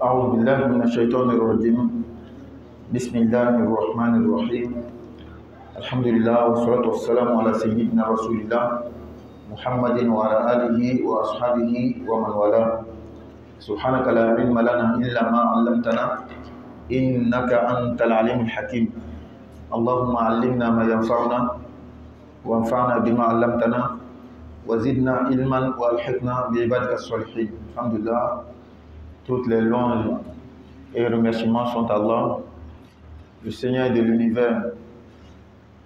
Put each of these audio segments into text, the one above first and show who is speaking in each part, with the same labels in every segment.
Speaker 1: أعوذ بالله من الشيطان الرجيم بسم الله الرحمن الرحيم الحمد لله والصلاة والسلام على سيدنا رسول الله محمد وعلى آله وأصحابه ومن والاه سبحانك لا علم لنا إلا ما علمتنا إنك أنت العليم الحكيم اللهم علمنا ما ينفعنا وانفعنا بما علمتنا وزدنا علما والحقنا بعبادك الصالحين. الحمد لله. Toutes les louanges et remerciements sont à Allah, le Seigneur de l'univers,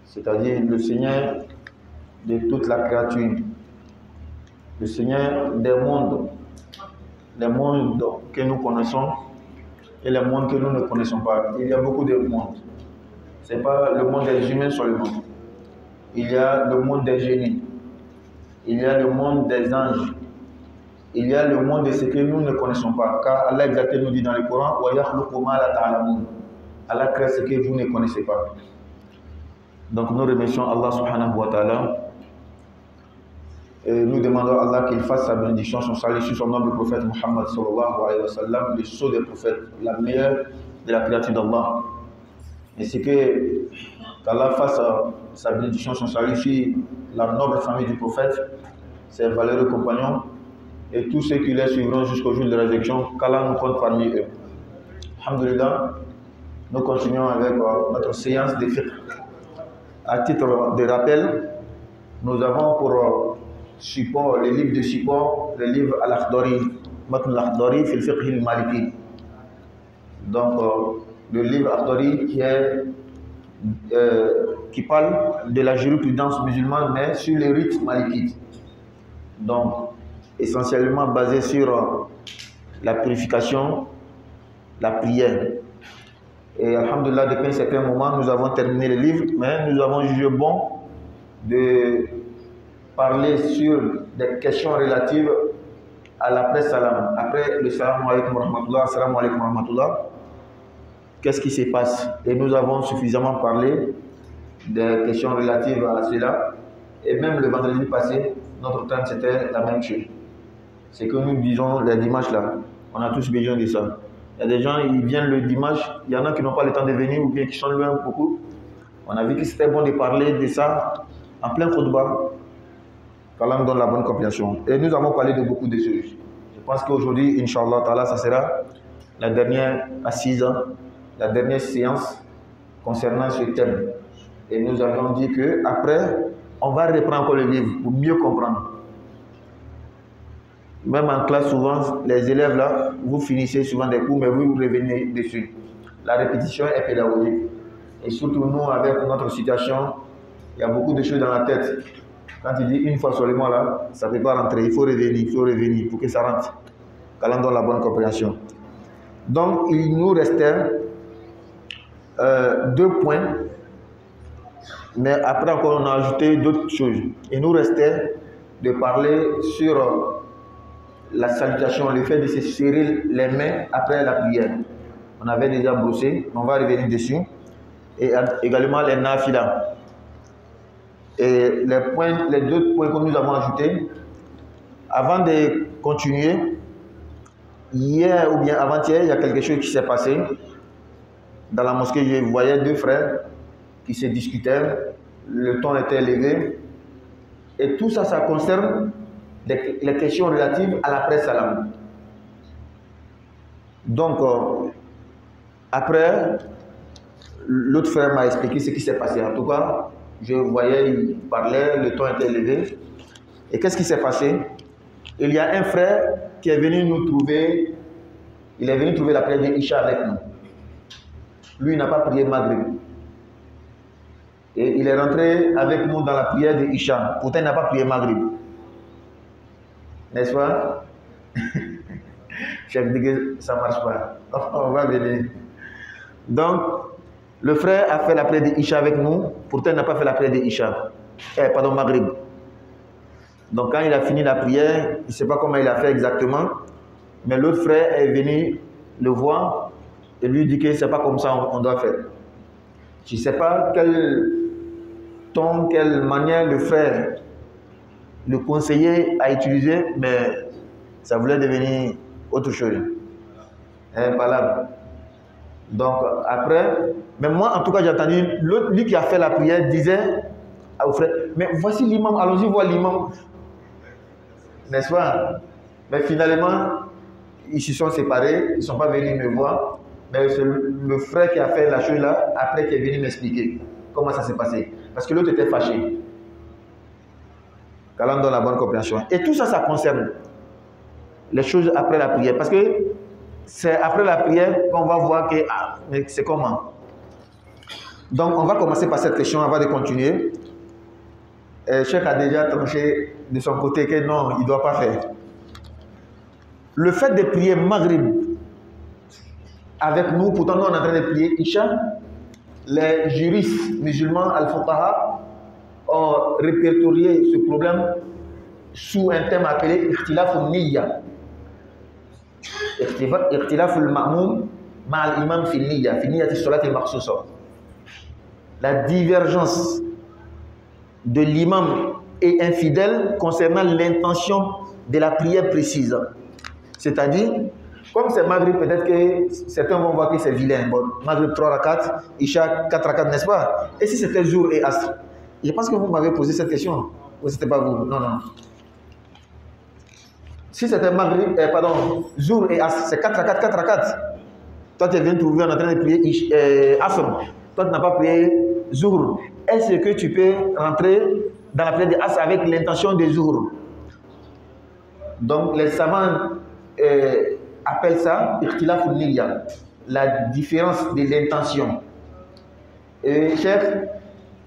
Speaker 1: c'est-à-dire le Seigneur de toute la créature, le Seigneur des mondes, les mondes que nous connaissons et les mondes que nous ne connaissons pas. Il y a beaucoup de mondes. Ce n'est pas le monde des humains seulement. Il y a le monde des génies, il y a le monde des anges, il y a le monde de ce que nous ne connaissons pas. Car Allah exactement nous dit dans le Coran, Allah crée ce que vous ne connaissez pas. Donc nous remercions Allah subhanahu wa ta'ala. Et nous demandons à Allah qu'il fasse sa bénédiction, son salut sur son noble prophète Muhammad sallallahu alayhi wa sallam, le sceau des prophètes, la meilleure de la créature d'Allah. Et c'est qu'Allah fasse sa bénédiction, son salut sur la noble famille du prophète, ses valeureux compagnons, et tous ceux qui les suivront jusqu'au jour de la résurrection, qu'Allah nous compte parmi eux. Alhamdulillah, nous continuons avec notre séance de fiqh. À titre de rappel, nous avons pour support, les livres de support, le livre Al-Akhdari, Matn al-Akhdari fil fiqh al-Maliki. Donc, le livre Akhdari qui parle de la jurisprudence musulmane, mais sur les rites malikites. Donc, essentiellement basé sur la purification, la prière. Et alhamdulillah, depuis un certain moment, nous avons terminé le livre, mais nous avons jugé bon de parler sur des questions relatives à l'après salam. Après le salam alaykum wa rahmatullah, salam alaykum wa rahmatullah, qu'est-ce qui se passe? Et nous avons suffisamment parlé des questions relatives à cela. Et même le vendredi passé, notre temps c'était la même chose. C'est que nous disons les dimanches là, on a tous besoin de ça. Il y a des gens, ils viennent le dimanche, il y en a qui n'ont pas le temps de venir ou bien qui sont loin beaucoup. On a vu que c'était bon de parler de ça en plein khutbah. Qu'Allah nous donne la bonne compréhension. Et nous avons parlé de beaucoup de choses. Je pense qu'aujourd'hui, Inch'Allah Ta'ala, ça sera la dernière assise, la dernière séance concernant ce thème. Et nous avons dit qu'après, on va reprendre encore le livre pour mieux comprendre. Même en classe, souvent, les élèves là, vous finissez souvent des cours, mais vous revenez dessus. La répétition est pédagogique. Et surtout nous, avec notre situation, il y a beaucoup de choses dans la tête. Quand il dit une fois seulement là, ça ne peut pas rentrer. Il faut revenir pour que ça rentre. Qu'Allah donne la bonne compréhension. Donc, il nous restait 2 points. Mais après encore, on a ajouté d'autres choses. Il nous restait de parler sur la salutation, le fait de se serrer les mains après la prière. On avait déjà brossé, on va revenir dessus. Et également les nafila. Et les 2 points que nous avons ajoutés, avant de continuer, hier ou bien avant-hier, il y a quelque chose qui s'est passé. Dans la mosquée, je voyais 2 frères qui se discutaient, le ton était élevé. Et tout ça, ça concerne les questions relatives à l'après salam. Donc, après, l'autre frère m'a expliqué ce qui s'est passé. En tout cas, je voyais, il parlait, le ton était élevé. Et qu'est-ce qui s'est passé? Il y a un frère qui est venu nous trouver, il est venu trouver la prière d'Isha avec nous. Lui, il n'a pas prié Maghrib. Et il est rentré avec nous dans la prière d'Isha. Pourtant, il n'a pas prié Maghrib. N'est-ce pas? Chef dit que ça ne marche pas. On va venir. Donc, le frère a fait la prière d'Isha avec nous. Pourtant, il n'a pas fait la prière d'Isha. Pardon, Maghrib. Donc, quand il a fini la prière, il ne sait pas comment il a fait exactement. Mais l'autre frère est venu le voir et lui dit que ce n'est pas comme ça on doit faire. Je ne sais pas quel ton, quelle manière le frère, le conseiller a utilisé, mais ça voulait devenir autre chose. Valable. Donc après, mais moi en tout cas j'ai entendu, lui qui a fait la prière disait au frère, mais voici l'imam, allons-y voir l'imam. N'est-ce pas? Mais finalement, ils se sont séparés, ils ne sont pas venus me voir. Mais c'est le frère qui a fait la chose là, après qui est venu m'expliquer comment ça s'est passé. Parce que l'autre était fâché. Qu'Allah donne la bonne compréhension. Et tout ça, ça concerne les choses après la prière. Parce que c'est après la prière qu'on va voir que mais c'est comment. Donc on va commencer par cette question avant de continuer. Cheikh a déjà tranché de son côté que non, il ne doit pas faire. Le fait de prier Maghrib avec nous, pourtant nous on est en train de prier Isha, les juristes musulmans al-Fuqaha ont répertorié ce problème sous un thème appelé Ikhtilaf al-Niyya. Ikhtilaf al-Ma'moum ma'al imam fi al-Niyya, fi niyyati salat al-makhsusa. La divergence de l'imam et infidèle concernant l'intention de la prière précise. C'est-à-dire, comme c'est Maghrib, peut-être que certains vont voir que c'est vilain. Bon, Maghrib 3 rakats, Isha 4 rakats, n'est-ce pas? Et si c'était jour et asr? Je pense que vous m'avez posé cette question. Ou c'était pas vous? Non, non. Si c'était Maghrib, jour et asr, c'est 4 rakats, 4 rakats. Toi, tu viens de trouver en train de prier asr. Toi, tu n'as pas prié jour. Est-ce que tu peux rentrer dans la prière de asr avec l'intention de jour? Donc, les savants appellent ça ikhtilaf al-niyya, la différence de l'intention. Et chef,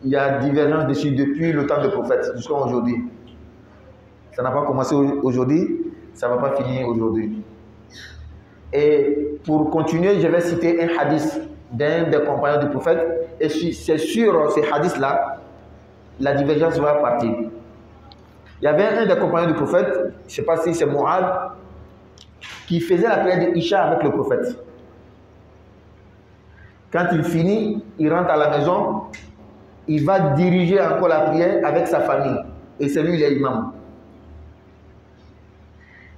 Speaker 1: il y a divergence dessus depuis le temps du prophète jusqu'à aujourd'hui. Ça n'a pas commencé aujourd'hui, ça ne va pas finir aujourd'hui. Et pour continuer, je vais citer un hadith d'un des compagnons du prophète. Et c'est sur ces hadiths-là, la divergence va partir. Il y avait un des compagnons du prophète, je ne sais pas si c'est Mu'adh, qui faisait la prière de Isha avec le prophète. Quand il finit, il rentre à la maison, il va diriger encore la prière avec sa famille. Et c'est lui l'imam.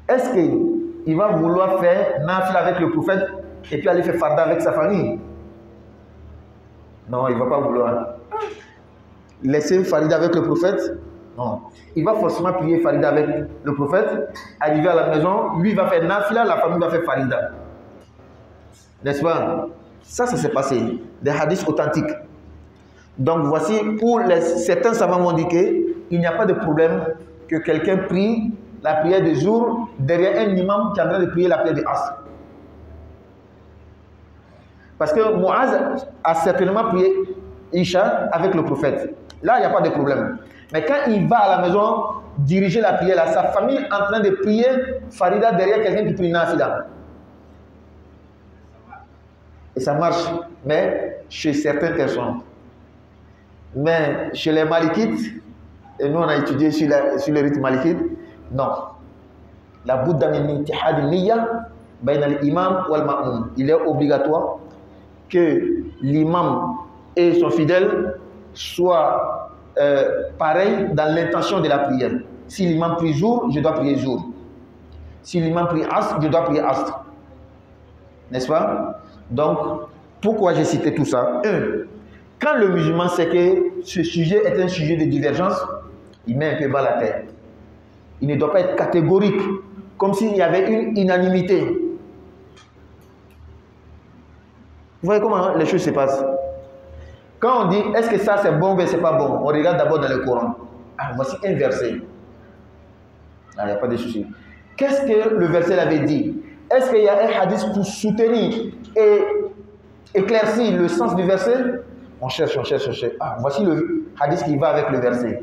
Speaker 1: Est-ce qu'il va vouloir faire nafila avec le prophète et puis aller faire farda avec sa famille? Non, il ne va pas vouloir. Laisser farida avec le prophète? Non. Il va forcément prier farida avec le prophète, arriver à la maison, lui va faire nafila, la famille va faire farida. N'est-ce pas? Ça s'est passé. Des hadiths authentiques. Donc voici, pour certains savants m'ont dit qu'il n'y a pas de problème que quelqu'un prie la prière de jour derrière un imam qui est en train de prier la prière de asr. Parce que Mu'adh a certainement prié Isha avec le prophète. Là, il n'y a pas de problème. Mais quand il va à la maison diriger la prière, là, sa famille est en train de prier farida derrière quelqu'un qui prie nafila. Et ça marche, mais chez certaines personnes. Mais chez les malikites, et nous on a étudié sur le rite malikite, non. La Bouddha min ittihad niyya bayna al-imam wal ma'mum. Il est obligatoire que l'imam et son fidèle soient pareils dans l'intention de la prière. Si l'imam prie jour, je dois prier jour. Si l'imam prie asr, je dois prier asr. N'est-ce pas? Donc, pourquoi j'ai cité tout ça? Quand le musulman sait que ce sujet est un sujet de divergence, il met un peu bas la tête. Il ne doit pas être catégorique, comme s'il y avait une unanimité. Vous voyez comment les choses se passent? Quand on dit, est-ce que ça c'est bon ou c'est pas bon, on regarde d'abord dans le Coran. Ah, voici un verset. Ah, il n'y a pas de souci. Qu'est-ce que le verset avait dit? Est-ce qu'il y a un hadith pour soutenir et éclaircir le sens du verset? On cherche, on cherche, on cherche. Ah, voici le hadith qui va avec le verset.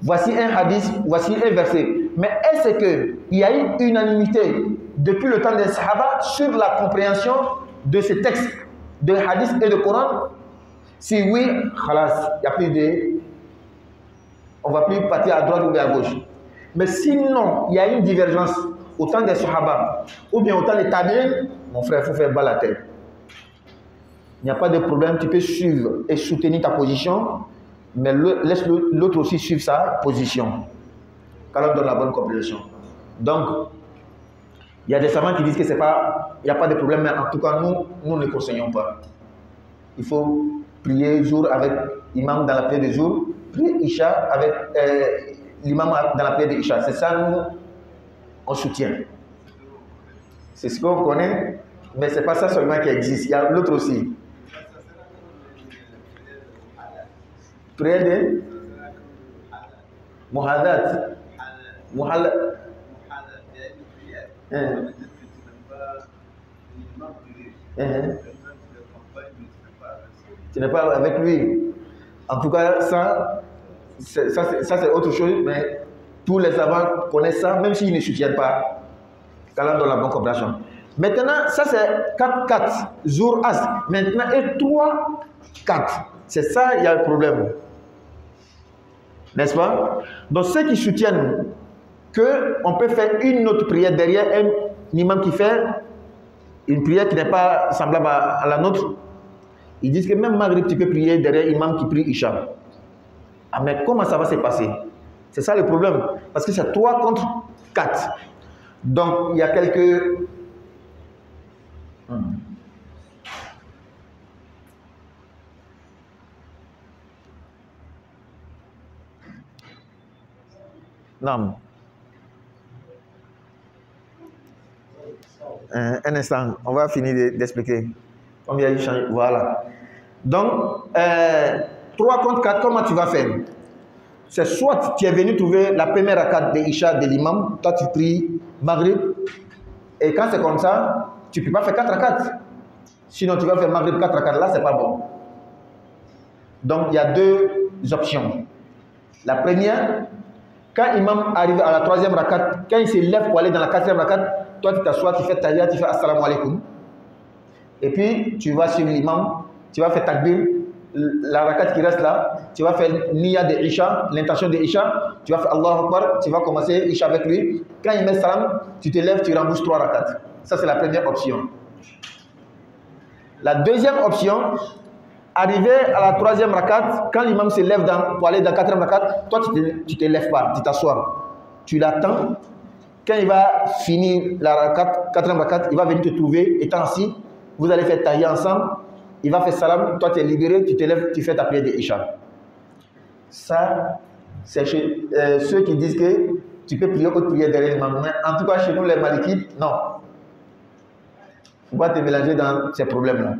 Speaker 1: Voici un hadith, voici un verset. Mais est-ce qu'il y a une unanimité depuis le temps des Sahaba sur la compréhension de ces textes de hadith et de Coran? Si oui, khalas, il n'y a plus de... On ne va plus partir à droite ou à gauche. Mais sinon, il y a une divergence au temps des Sahaba ou bien au temps des Tabi'in, mon frère, il faut faire bas la tête. Il n'y a pas de problème, tu peux suivre et soutenir ta position, mais laisse l'autre aussi suivre sa position. Qu'Allah donne la bonne compréhension. Donc, Il y a des savants qui disent que c'est pas, il n'y a pas de problème, mais en tout cas, nous ne conseillons pas. Il faut prier jour avec l'imam dans la prière de jour, prier Isha avec l'imam dans la prière de Isha. C'est ça, nous, on soutient. C'est ce qu'on connaît, mais ce n'est pas ça seulement qui existe. Il y a l'autre aussi. Prière de Muhadat. Muhadat. Tu n'es pas avec lui. En tout cas, ça c'est autre chose, mais tous les savants connaissent ça, même s'ils ne soutiennent pas. Qu'Allah donne la bonne compréhension. Maintenant, ça c'est 4-4, jour as. Maintenant, et 3-4. C'est ça, il y a le problème. N'est-ce pas? Donc, ceux qui soutiennent qu'on peut faire une autre prière derrière un imam qui fait une prière qui n'est pas semblable à la nôtre, ils disent que même Maghrib, tu peux prier derrière l'imam qui prie Isha. Ah, mais comment ça va se passer? C'est ça le problème. Parce que c'est 3 contre 4. Donc, il y a quelques... Non. Un instant, on va finir d'expliquer. Comme il y a eu changé. Voilà. Donc, 3 contre 4, comment tu vas faire? C'est soit tu es venu trouver la première rakat de Isha de l'imam, toi tu pries Maghrib, et quand c'est comme ça, tu ne peux pas faire 4 rakats. Sinon, tu vas faire Maghrib 4 rakats, là, c'est pas bon. Donc, il y a 2 options. La première, quand l'imam arrive à la 3e rakat, quand il se lève pour aller dans la 4e rakat, toi tu t'assois, tu fais tahiyya, tu fais assalamu alaikum. Et puis, tu vas sur l'imam, tu vas faire takbir, la rakat qui reste là, tu vas faire niya de Isha, l'intention de Isha, tu vas faire Allahu Akbar, tu vas commencer Isha avec lui. Quand il met salam, tu te lèves, tu rembourses 3 rakats. Ça, c'est la première option. La deuxième option, arrivé à la 3e rakat, quand l'imam se lève pour aller dans la 4e rakat, toi, tu ne te lèves pas, tu t'assois. Tu l'attends. Quand il va finir la 4e rakat, il va venir te trouver, étant assis. Vous allez faire tahiyya ensemble. Il va faire salam, toi tu es libéré, tu te lèves, tu fais ta prière de Isha. Ça, c'est chez ceux qui disent que tu peux prier autre prière derrière l'imam. Mais en tout cas, chez nous, les malikites, non. Il ne faut pas te mélanger dans ces problèmes-là.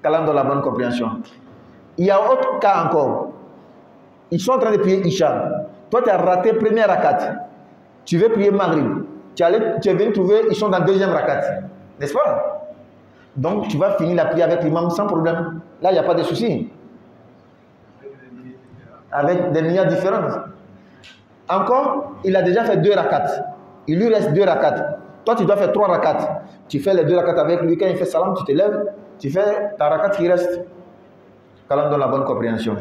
Speaker 1: Qu'Allah donne la bonne compréhension. Il y a autre cas encore. Ils sont en train de prier Isha. Toi, tu as raté première rakat. Tu veux prier Maghrib. Tu es venu trouver, ils sont dans 2e rakat. N'est-ce pas? Donc, tu vas finir la prière avec l'imam sans problème. Là, il n'y a pas de souci. Avec des niyyahs différentes. Encore, il a déjà fait 2 rakats. Il lui reste 2 rakats. Toi, tu dois faire 3 rakats. Tu fais les 2 rakats avec lui. Quand il fait salam, tu te lèves. Tu fais ta rakat qui reste. Qu'Allah donne la bonne compréhension.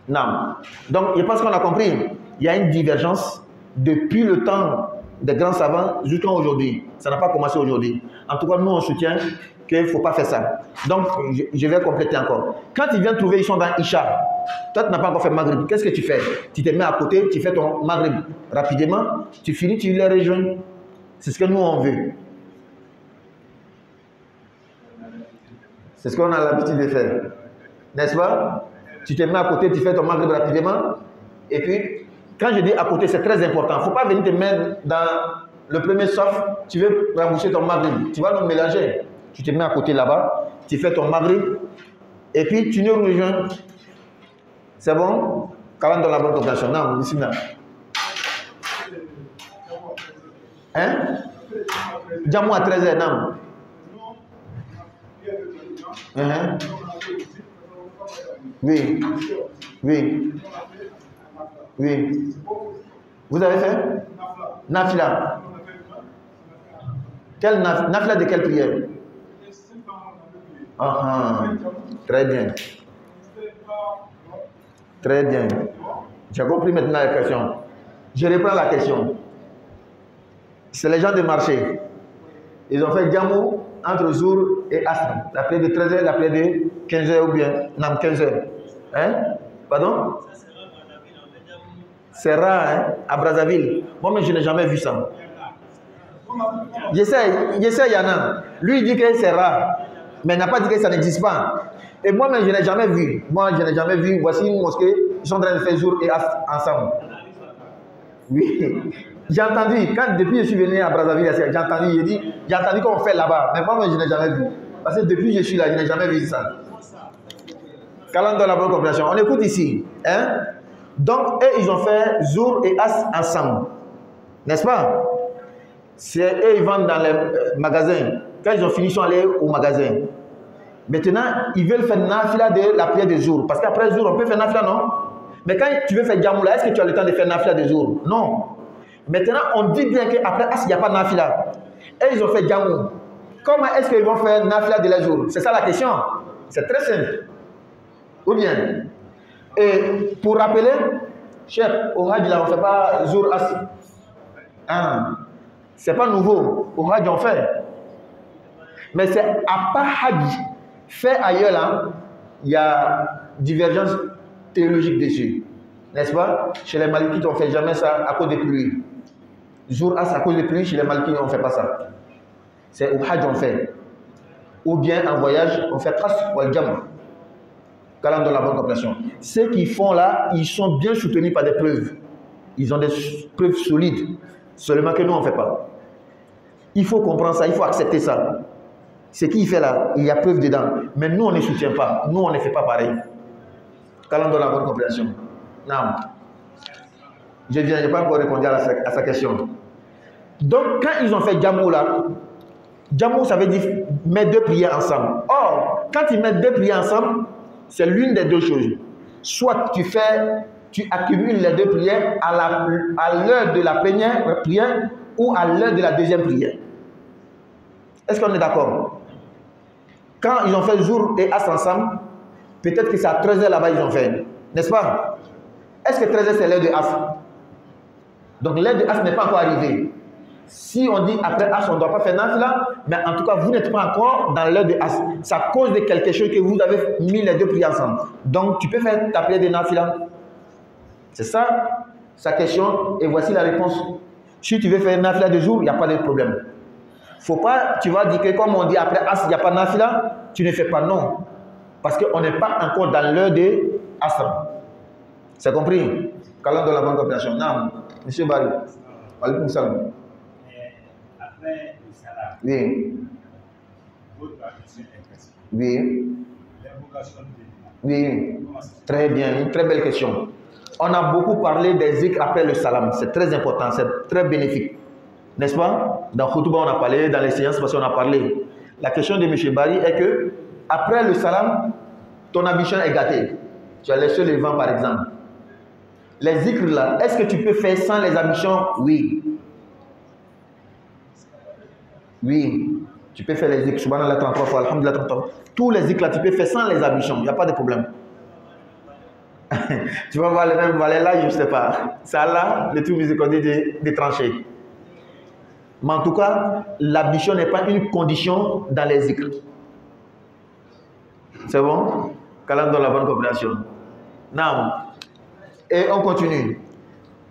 Speaker 1: Non. Donc, je pense qu'on a compris. Il y a une divergence depuis le temps des grands savants jusqu'à aujourd'hui. Ça n'a pas commencé aujourd'hui. En tout cas, nous, on soutient qu'il ne faut pas faire ça. Donc, je vais compléter encore. Quand ils viennent trouver, ils sont dans Isha. Toi, tu n'as pas encore fait Maghrib. Qu'est-ce que tu fais? Tu te mets à côté, tu fais ton Maghrib rapidement. Tu finis, tu les rejoins. C'est ce que nous, on veut. C'est ce qu'on a l'habitude de faire. N'est-ce pas? Tu te mets à côté, tu fais ton Maghrib rapidement. Et puis, quand je dis à côté, c'est très important. Il ne faut pas venir te mettre dans le premier sauf, tu veux rembourser ton Maghrib. Tu vas nous mélanger. Tu te mets à côté là-bas, tu fais ton Maghrib, et puis tu nous rejoins. C'est bon? Qu'Allah donne la bonne compréhension. Non, bismillah. Hein? Dis-moi à 13h, non? Oui. Oui. Oui. Vous avez fait? Nafila. Nafila de quelle prière? Très bien. Très bien. J'ai compris maintenant la question. Je reprends la question. C'est les gens de marché. Ils ont fait Djamou entre jour et asr. La prière de 13h, la prière de 15h ou bien, non, 15h. Hein? Pardon? C'est rare, hein? À Brazzaville. Moi, mais je n'ai jamais vu ça. J'essaie, il y en a. Lui, il dit que c'est rare, mais il n'a pas dit que ça n'existe pas. Et moi-même, je n'ai jamais vu. Moi, je n'ai jamais vu. Voici une mosquée, ils sont en train de faire jour et ensemble. Oui. J'ai entendu, depuis que je suis venu à Brazzaville, j'ai entendu qu'on fait là-bas. Mais moi, je n'ai jamais vu. Parce que depuis que je suis là, je n'ai jamais vu ça. Calendrier de la bonne compréhension. On écoute ici. Hein? Donc, eux, ils ont fait jour et as ensemble. N'est-ce pas? C'est eux, ils vendent dans les magasins. Quand ils ont fini, ils sont allés au magasin. Maintenant, ils veulent faire nafila de la prière des jours. Parce qu'après le jour, on peut faire nafila, non? Mais quand tu veux faire Djamoula, est-ce que tu as le temps de faire nafila des jours? Non. Maintenant, on dit bien qu'après As, il n'y a pas nafila. Et ils ont fait Djamou. Comment est-ce qu'ils vont faire nafila de la jour? C'est ça la question. C'est très simple. Ou bien? Et pour rappeler, chef, au Hajj, là, on ne fait pas jour As. Hein? C'est pas nouveau. Au Hajj, on fait. Mais c'est à part Hajj, fait ailleurs, là, il y a divergence théologique dessus. N'est-ce pas? Chez les Malikites, on ne fait jamais ça à cause des pluies. Jour As à cause des pluies, chez les Malikites, on ne fait pas ça. C'est au Hajj, on fait. Ou bien en voyage, on fait Qasr ou Al-Jam. Calme de la bonne compréhension. Ceux qui font là, ils sont bien soutenus par des preuves. Ils ont des preuves solides. Seulement que nous, on ne fait pas. Il faut comprendre ça, il faut accepter ça. Ce qu'il fait là, il y a preuve dedans. Mais nous, on ne soutient pas. Nous, on ne fait pas pareil. Calme de la bonne compréhension. Non. Je n'ai pas encore répondu à sa question. Donc, quand ils ont fait Djamou là, Djamou, ça veut dire mettre deux prières ensemble. Or, quand ils mettent deux prières ensemble, c'est l'une des deux choses. Soit tu accumules les deux prières à l'heure de la première prière ou à l'heure de la deuxième prière. Est-ce qu'on est d'accord? Quand ils ont fait jour et as ensemble, peut-être que c'est à 13h là-bas ils ont fait. N'est-ce pas? Est-ce que 13h c'est l'heure de as? Donc l'heure de as n'est pas encore arrivée. Si on dit après as, on ne doit pas faire nafila, mais en tout cas, vous n'êtes pas encore dans l'heure de as. C'est à cause de quelque chose que vous avez mis les deux prières ensemble. Donc tu peux faire ta prière de nafila. C'est ça sa question. Et voici la réponse. Si tu veux faire nafila de jour, il n'y a pas de problème. Faut pas, tu vas dire que comme on dit après as, il n'y a pas nafila, tu ne fais pas non. Parce qu'on n'est pas encore dans l'heure de asr. C'est compris? Calme de la bonne compréhension. Non, monsieur Barry. Alaykoum salam.
Speaker 2: Après le salam,
Speaker 1: Oui.
Speaker 2: votre question est précise.
Speaker 1: Oui.
Speaker 2: L'invocation de Dieu.
Speaker 1: Oui. Très bien, une très belle question. On a beaucoup parlé des zikrs après le salam. C'est très important, c'est très bénéfique. N'est-ce pas? Dans Khoutuba, on a parlé, dans les séances, parce qu'on a parlé. La question de M. Barry est que, après le salam, ton ambition est gâtée. Tu as laissé le vent, par exemple. Les zikrs là, est-ce que tu peux faire sans les ambitions? Oui. Oui. Tu peux faire les zikrs. Subhanallah 33 fois, alhamdulillah 33 fois. Tous les zikrs là, tu peux faire sans les ambitions. Il n'y a pas de problème. Tu vas voir les mêmes valeurs là, je ne sais pas. Ça là, le tout miséricordieux de trancher. Mais en tout cas, l'ambition n'est pas une condition dans les zikrs. C'est bon? Calme dans la bonne compréhension. Non. Et on continue.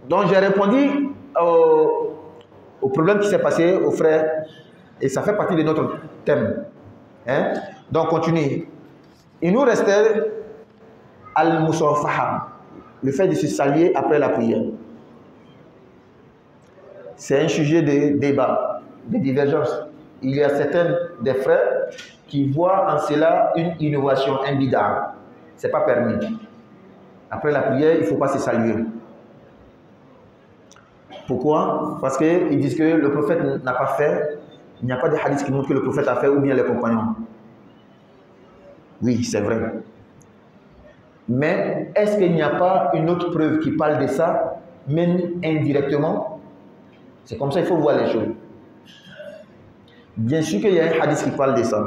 Speaker 1: Donc j'ai répondu au problème qui s'est passé aux frères. Et ça fait partie de notre thème. Hein? Donc on continue. Il nous restait al-musafaha, le fait de se saluer après la prière. C'est un sujet de débat, de divergence. Il y a certains des frères qui voient en cela une innovation, un bid'a. Ce n'est pas permis. Après la prière, il ne faut pas se saluer. Pourquoi? Parce qu'ils disent que le prophète n'a pas fait. Il n'y a pas de hadith qui montre que le prophète a fait ou bien les compagnons. Oui, c'est vrai. Mais est-ce qu'il n'y a pas une autre preuve qui parle de ça, même indirectement? C'est comme ça qu'il faut voir les choses. Bien sûr qu'il y a un hadith qui parle de ça.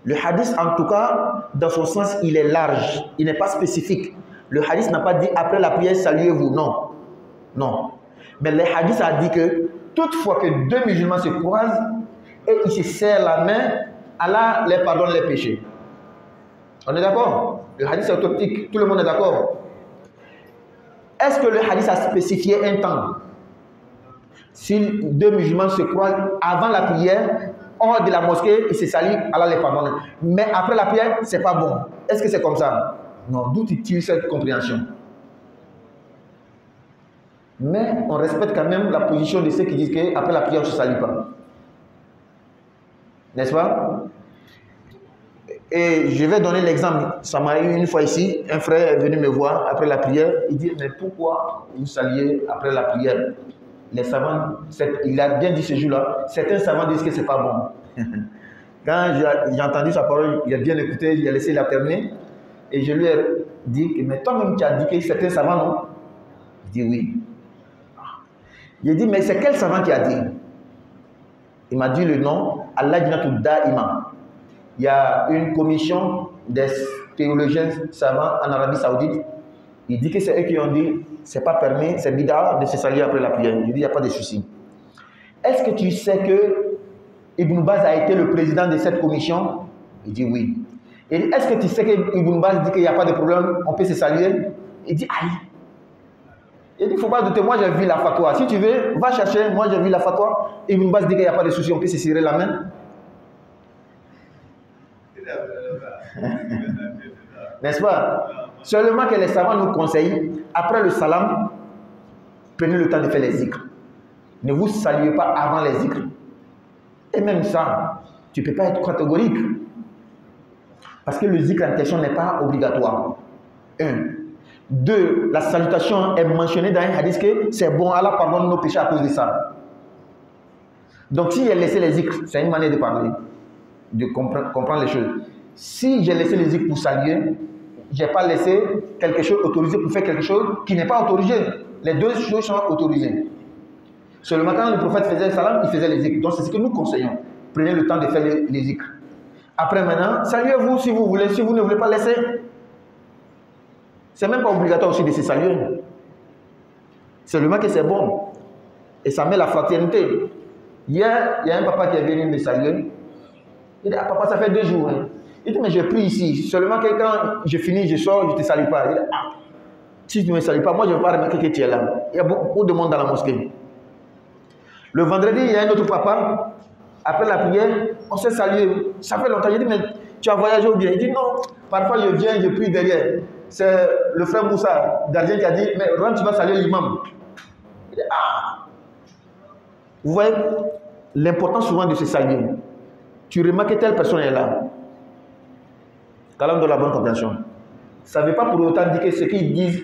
Speaker 1: Le hadith, en tout cas, dans son sens, il est large. Il n'est pas spécifique. Le hadith n'a pas dit après la prière, saluez-vous. Non. Non. Mais le hadith a dit que toutefois que deux musulmans se croisent et ils se serrent la main, Allah les pardonne les péchés. On est d'accord? Le hadith est authentique. Tout le monde est d'accord? Est-ce que le hadith a spécifié un temps? Si deux musulmans se croisent avant la prière, hors de la mosquée, ils se saluent, Allah les pardonne. Mais après la prière, c'est pas bon. Est-ce que c'est comme ça? Non, d'où tu tires cette compréhension? Mais on respecte quand même la position de ceux qui disent qu'après la prière, on ne se salue pas. N'est-ce pas? Et je vais donner l'exemple. Ça m'a eu une fois ici, un frère est venu me voir après la prière. Il dit, mais pourquoi vous saluez après la prière? Les savants, il a bien dit ce jour-là, certains savants disent que ce n'est pas bon. Quand j'ai entendu sa parole, il a bien écouté, il a laissé la terminer. Et je lui ai dit, mais toi-même tu as dit que certains savants, non? Il dit oui. Il dit, mais c'est quel savant qui a dit? Il m'a dit le nom, Al-Lajnatul Da'ima. Il y a une commission des théologiens savants en Arabie Saoudite. Il dit que c'est eux qui ont dit, c'est pas permis, c'est bid'a de se saluer après la prière. Je dis, il n'y a pas de souci. Est-ce que tu sais que Ibn Baz a été le président de cette commission? Il dit oui. Et est-ce que tu sais que Ibn Baz dit qu'il n'y a pas de problème, on peut se saluer? Il dit aïe. Il dit, il ne faut pas douter, moi j'ai vu la fatwa. Si tu veux, va chercher, moi j'ai vu la fatwa. Ibn Baz dit qu'il n'y a pas de souci, on peut se serrer la main. N'est-ce pas? Seulement que les savants nous conseillent, après le salam, prenez le temps de faire les zikrs. Ne vous saluez pas avant les zikrs. Et même ça, tu ne peux pas être catégorique. Parce que le zikr en question n'est pas obligatoire. 1. 2. La salutation est mentionnée dans un hadith que c'est bon, Allah pardonne nos péchés à cause de ça. Donc si j'ai laissé les zikrs, c'est une manière de parler, de comprendre les choses. Si j'ai laissé les zikrs pour saluer, je n'ai pas laissé quelque chose autorisé pour faire quelque chose qui n'est pas autorisé. Les deux choses sont autorisées. Seulement quand le prophète faisait le salam, il faisait les zikrs. Donc c'est ce que nous conseillons. Prenez le temps de faire les zikrs. Après maintenant, saluez-vous si vous voulez. Si vous ne voulez pas laisser, c'est même pas obligatoire aussi de se saluer. Seulement que c'est bon. Et ça met la fraternité. Hier, il y a un papa qui est venu me saluer. Il dit, ah papa, ça fait 2 jours. Hein. Il dit, mais je prie ici. Seulement que quand je finis, je sors, je ne te salue pas. Il dit, ah, si tu ne me salues pas, moi je ne vais pas remarquer que tu es là. Il y a beaucoup de monde dans la mosquée. Le vendredi, il y a un autre papa. Après la prière, on s'est salué. Ça fait longtemps. Je dis, mais tu as voyagé ou bien? Il dit, non. Parfois, je viens, je prie derrière. C'est le frère Moussa, gardien, qui a dit, mais rentre, tu vas saluer l'imam. Il dit, ah. Vous voyez l'importance souvent de se saluer. Tu remarques que telle personne est là. Kalam de la bonne compréhension. Ça ne veut pas pour autant dire que ce qu'ils disent,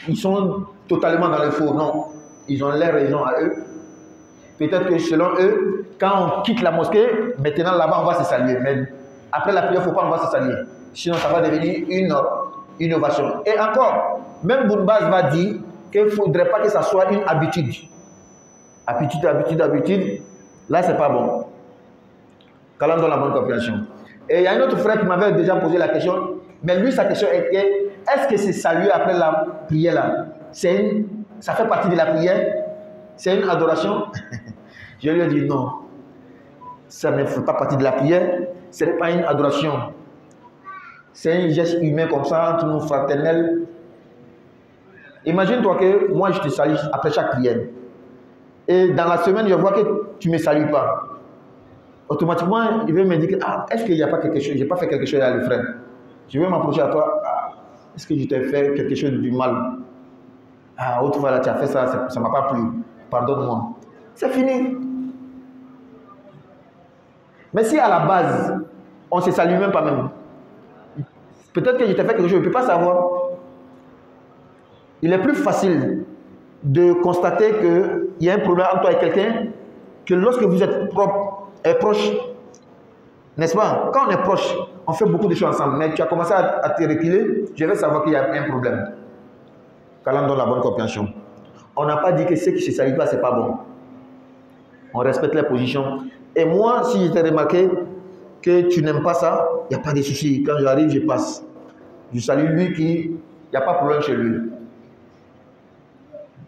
Speaker 1: ils sont totalement dans le faux. Non. Ils ont leur raison à eux. Peut-être que selon eux, quand on quitte la mosquée, maintenant là-bas on va se saluer. Mais après la prière, il ne faut pas on va se saluer. Sinon ça va devenir une innovation. Et encore, même Ibn Baz va dire qu'il ne faudrait pas que ça soit une habitude. Habitude. Là, ce n'est pas bon. Kalam dans la bonne compréhension. Et il y a un autre frère qui m'avait déjà posé la question, mais lui, sa question était, est-ce que c'est saluer après la prière là? Ça fait partie de la prière? C'est une adoration? Je lui ai dit non. Ça ne fait pas partie de la prière, ce n'est pas une adoration. C'est un geste humain comme ça, entre nous fraternels. Imagine-toi que moi je te salue après chaque prière. Et dans la semaine, je vois que tu ne me salues pas. Automatiquement, il va me dire que, ah, est-ce qu'il n'y a pas quelque chose, je n'ai pas fait quelque chose à le frère. Je vais m'approcher à toi, ah, est-ce que je t'ai fait quelque chose de mal? Ah, autrefois là, tu as fait ça, ça ne m'a pas plu. Pardonne-moi. C'est fini. Mais si à la base, on ne se salue même pas même, peut-être que je t'ai fait quelque chose, je ne peux pas savoir. Il est plus facile de constater qu'il y a un problème entre toi et quelqu'un que lorsque vous êtes proche. N'est-ce pas? Quand on est proche, on fait beaucoup de choses ensemble. Mais tu as commencé à te reculer, je vais savoir qu'il y a un problème. Kalam donne la bonne compréhension. On n'a pas dit que ceux qui ne se saluent pas, ce n'est pas bon. On respecte les positions. Et moi, si je t'ai remarqué que tu n'aimes pas ça, il n'y a pas de souci. Quand j'arrive, je passe. Je salue lui il n'y a pas de problème chez lui.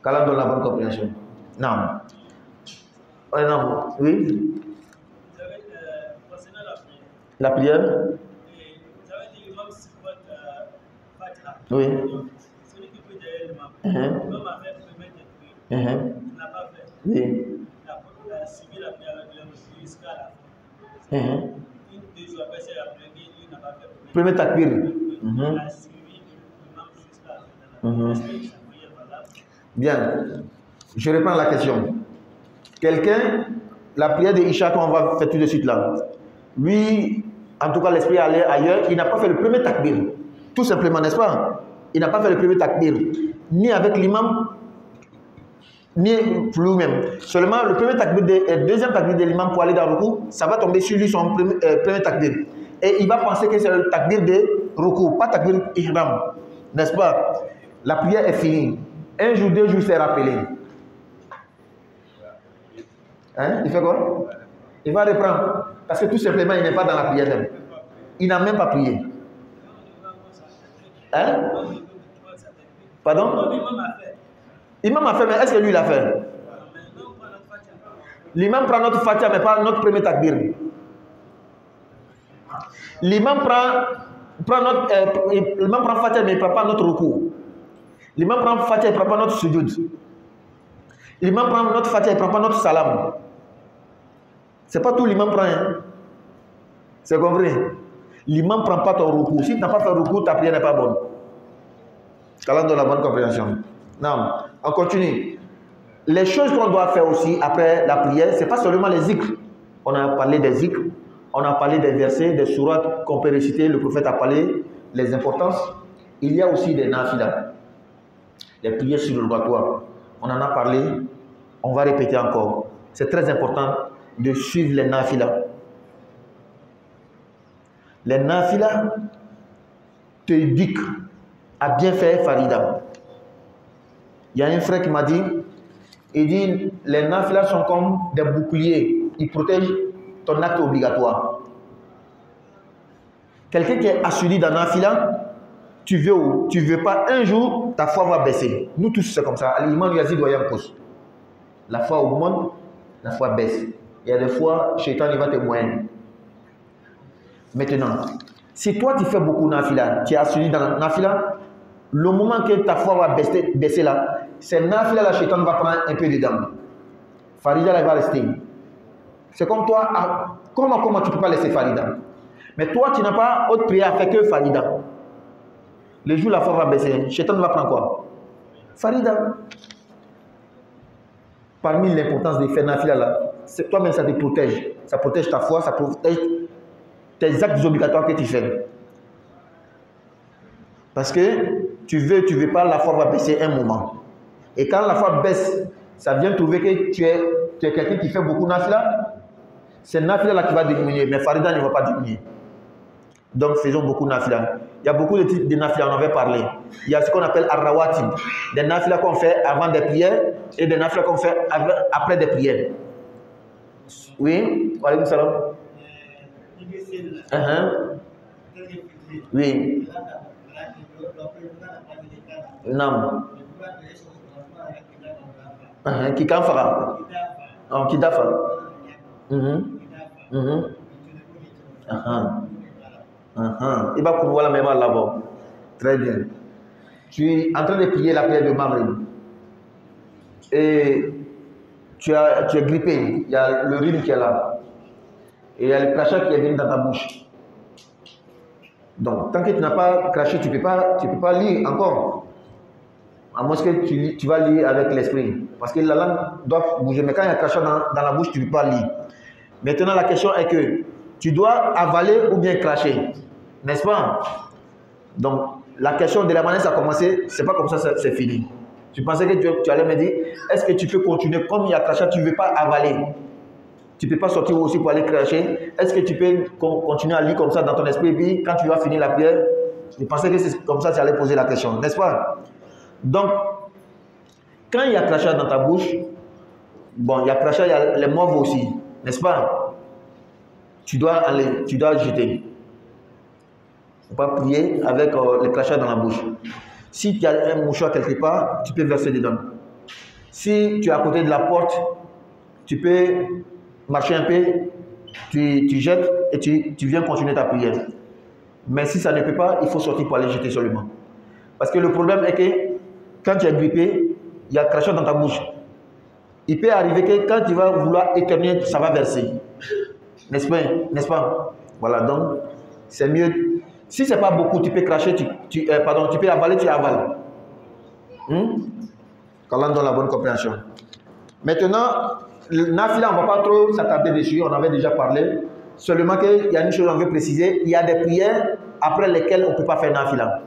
Speaker 1: Kalam donne la bonne compréhension. Non. Non. Oui. La prière. Oui. Oui.
Speaker 3: Il a suivi la prière avec l'homme jusqu'à la fin. Une, 2 jours après, c'est la prière qu'il n'a pas fait.
Speaker 1: Premier takbir.
Speaker 3: Il a suivi l'imam jusqu'à la fin. Est-ce que sa prière est valable?
Speaker 1: Bien. Je reprends la question. Quelqu'un, la prière de Isha qu'on va faire tout de suite là, lui, en tout cas l'esprit allait ailleurs, il n'a pas fait le premier takbir. Tout simplement, n'est-ce pas? Il n'a pas fait le premier takbir, ni avec l'imam, ni pour lui-même. Seulement le premier takbir, le deuxième takbir de l'imam pour aller dans le ruku, ça va tomber sur lui son premier takbir. Et il va penser que c'est le takbir de ruku, pas takbir ihram. N'est-ce pas? La prière est finie. Un jour, 2 jours, c'est rappelé. Hein? Il fait quoi? Il va reprendre. Parce que tout simplement, il n'est pas dans la prière même. Il n'a même pas prié. Hein? Pardon? L'imam a fait, mais est-ce que lui l'a fait? L'imam prend notre fatia, mais pas notre premier takbir. L'imam prend fatia, mais il ne prend pas notre ruku. L'imam prend fatia, il ne prend pas notre sujud. L'imam prend notre fatia, il ne prend pas notre salam. C'est pas tout l'imam prend. Hein? C'est compris? L'imam ne prend pas ton ruku. Si tu n'as pas fait ruku, ta prière n'est pas bonne. Calant de la bonne compréhension. Non, on continue. Les choses qu'on doit faire aussi après la prière, ce n'est pas seulement les zikrs. On a parlé des zikrs, on a parlé des versets, des sourates qu'on peut réciter, le prophète a parlé, les importances. Il y a aussi des nafilas, les prières surrogatoires. On en a parlé, on va répéter encore. C'est très important de suivre les nafilas. Les nafilas te éduquent à bien faire farida. Il y a un frère qui m'a dit, il dit, les nafilas sont comme des boucliers, ils protègent ton acte obligatoire. Quelqu'un qui est assuré dans nafila, tu veux ou tu veux pas, un jour, ta foi va baisser. Nous tous, c'est comme ça. L'imam Yazid doit y avoir cause. La foi augmente, la foi baisse. Il y a des fois, Shaitan il va te moyenner. Maintenant, si toi tu fais beaucoup nafila, tu es assuré dans nafila, le moment que ta foi va baisser là, c'est nafila là, Shaitan va prendre un peu dedans. Farida là, il va rester. C'est comme toi, comment tu ne peux pas laisser Farida? Mais toi, tu n'as pas autre prière à faire que Farida. Le jour la foi va baisser, Shaitan va prendre quoi? Farida. Parmi l'importance de faire nafila là, c'est toi-même ça te protège. Ça protège ta foi, ça protège tes actes obligatoires que tu fais. Parce que tu veux pas, la foi va baisser un moment. Et quand la foi baisse, ça vient trouver que tu es quelqu'un qui fait beaucoup nafila. C'est nafila là qui va diminuer, mais farida ne va pas diminuer. Donc faisons beaucoup nafila. Il y a beaucoup de types de nafila, on en avait parlé. Il y a ce qu'on appelle arrawatib, des nafila qu'on fait avant des prières et des nafila qu'on fait après des prières. Oui, wa alaykum salam. Oui. Non. Qui kan fara? Qui dafa? Il va pour voir la même là-bas. Très bien. Tu es en train de prier la prière de Maghrib. Et tu es grippé. Il y a le rhume qui est là. Et il y a le crachat qui est venu dans ta bouche. Donc, tant que tu n'as pas craché, tu ne peux pas lire encore. À moins que tu vas lire avec l'esprit. Parce que la langue doit bouger. Mais quand il y a un crachat dans la bouche, tu ne peux pas lire. Maintenant, la question est que tu dois avaler ou bien cracher. N'est-ce pas? Donc, la question de la manière ça a commencé, c'est pas comme ça, c'est fini. Tu pensais que tu allais me dire, est-ce que tu peux continuer comme il y a crachat, tu ne veux pas avaler? Tu ne peux pas sortir aussi pour aller cracher. Est-ce que tu peux continuer à lire comme ça dans ton esprit? Et puis, quand tu vas finir la prière, je pensais que c'est comme ça que tu allais poser la question. N'est-ce pas? Donc, quand il y a crachat dans ta bouche, bon, il y a crachat, il y a les mauves aussi. N'est-ce pas? Tu dois jeter. Il ne faut pas prier avec le crachat dans la bouche. Si tu as un mouchoir quelque part, tu peux verser dedans. Si tu es à côté de la porte, tu peux marcher un peu, tu jettes et tu viens continuer ta prière. Mais si ça ne peut pas, il faut sortir pour aller jeter seulement. Parce que le problème est que quand tu es grippé, il y a crachat dans ta bouche. il peut arriver que quand tu vas vouloir éternuer, ça va verser. N'est-ce pas? N'est-ce pas? Voilà, donc c'est mieux. Si ce n'est pas beaucoup, tu peux cracher, tu peux avaler, tu avales. Qu'Allah donne la bonne compréhension. Maintenant, le nafila, on ne va pas trop s'attarder dessus, on avait déjà parlé. Seulement qu'il y a une chose qu'on veut préciser, il y a des prières après lesquelles on ne peut pas faire nafila.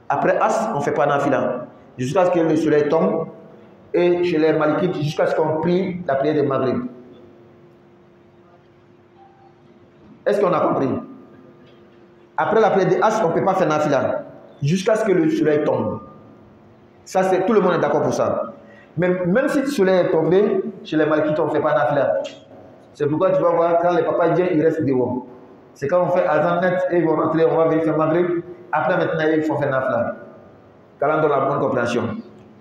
Speaker 1: Après As, on ne fait pas nafila. Jusqu'à ce que le soleil tombe. Et chez les Malikites, jusqu'à ce qu'on prie la prière de Maghrib. Est-ce qu'on a compris? Après la prière de As, on ne peut pas faire nafila. Jusqu'à ce que le soleil tombe. Ça, c'est tout le monde est d'accord pour ça. Mais même si le soleil est tombé, chez les Malikites, on ne fait pas nafila. C'est pourquoi tu vas voir, quand les papas viennent, ils restent dehors. C'est quand on fait azan net et ils vont rentrer, on va venir faire Maghrib. Après maintenant, il faut faire nafila. Qu'Allah donne la bonne compréhension.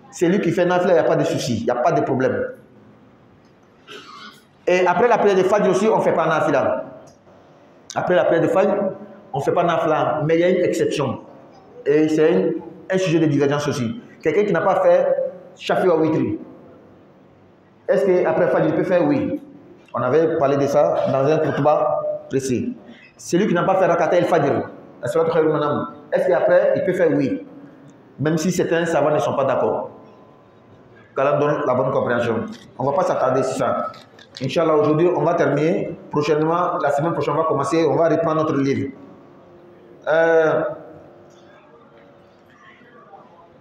Speaker 1: C'est lui qui fait nafila, il n'y a pas de souci, il n'y a pas de problème. Et après la prière de Fajr aussi, on ne fait pas nafila. Après la prière de Fajr, on ne fait pas nafila, mais il y a une exception. Et c'est un sujet de divergence aussi. Quelqu'un qui n'a pas fait Shafi ou Witri. Est-ce qu'après Fajr, il peut faire? Oui. On avait parlé de ça dans un khutbah précis. Celui qui n'a pas fait Rakata el Fajr, est-ce qu'après, il peut faire? Oui. Même si certains savants ne sont pas d'accord. Qu'Allah donne la bonne compréhension. On ne va pas s'attarder sur ça. Inch'Allah, aujourd'hui, on va terminer. Prochainement, la semaine prochaine, on va commencer. On va reprendre notre livre.